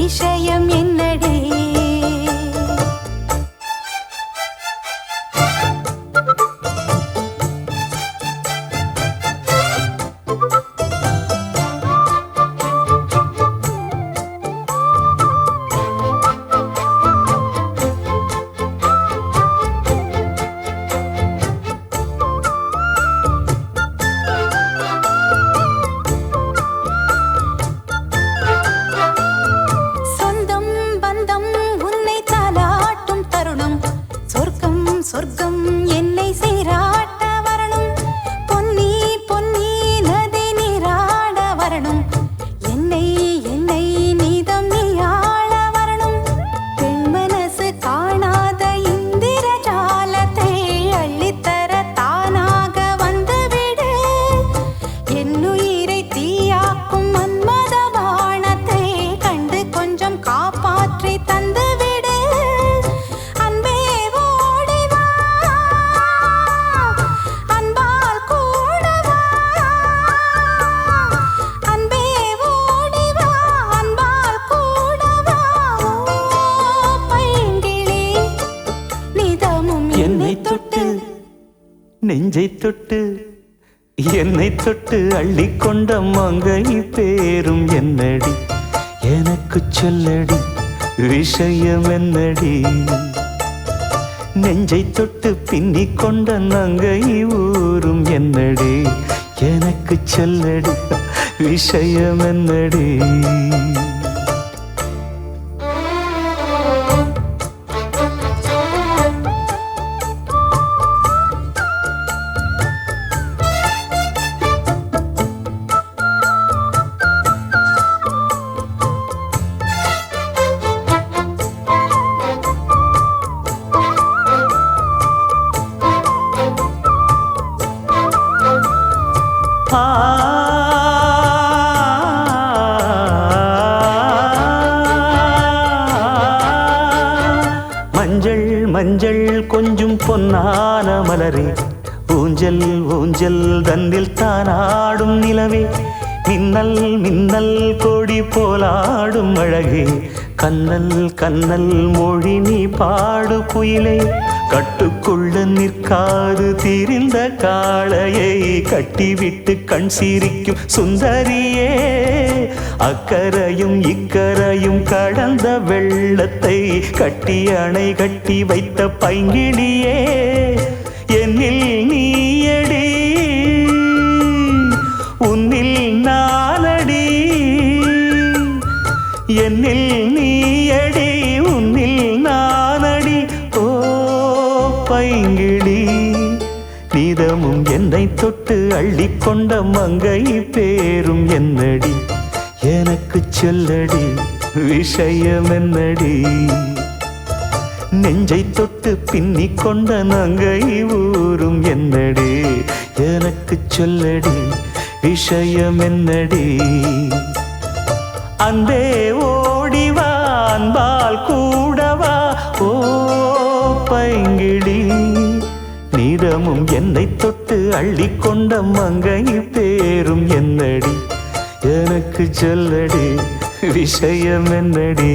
விஷயம் என்னடி? சொர்க்கம் என்னை சீராட்ட வரணும், பொன்னி பொன்னி நதி நீராட வரணும், என்னை என்னை நீதம் நீயாள வரணும். பெண் மனசு காணாத இந்திர ஜாலத்தை அள்ளித்தர தானாக வந்துவிடு. என்னுயிரை தீயாக்கும் மன்மத பாணத்தை கண்டு கொஞ்சம் காப்பாற்றி தந்துவிடு. என்னை தொட்டு நெஞ்சை தொட்டு என்னை தொட்டு அள்ளிக்கொண்ட மங்கை பேரும் என்னடி? எனக்கு சொல்லடி விஷயம் என்னடி? நெஞ்சை தொட்டு பின்னிக் கொண்ட நங்கை ஊரும் என்னடி? எனக்கு சொல்லடி விஷயம் என்னடி? மஞ்சள் மஞ்சள் கொஞ்சம் பொன்னான மலரே, ஊஞ்சல் ஊஞ்சல் தன்னில் தானாடும் நிலவே, மின்னல் மின்னல் கொடி போலாடும் அழகே, கண்ணல் கண்ணல் மொழி நீ பாடு குயிலே, கட்டுக்குள்ள நிற்காது திரிந்த காளையை கட்டிவிட்டு கண் சிரிக்கும் சுந்தரியே, அக்கரையும் இக்கரையும் கடந்த வெள்ளத்தை கட்டி அணை கட்டி வைத்த பைங்கிளியே, என்னில் நீயடி உன்னில் நானடி, என்னில் நீயடி உன்னில் நானடி. ஓ பைங்கிளி, நீதமும் என்னை தொட்டு அள்ளிக்கொண்ட மங்கை பேரும் என்னடி? எனக்கு சொல்லடி விஷயம் என்னடி? நெஞ்சை தொட்டு பின்னிக் கொண்ட நங்கை ஊரும் என்னடி? எனக்கு சொல்லடி விஷயம் என்னடி? அன்பே ஓடிவா அன்பால் கூடவா, ஓ பைங்கிளி, நீதமும் என்னை தொட்டு அள்ளிக்கொண்ட மங்கை பேரும் என்னடி? எனக்கு சொல்லடி விஷயம் என்னடி?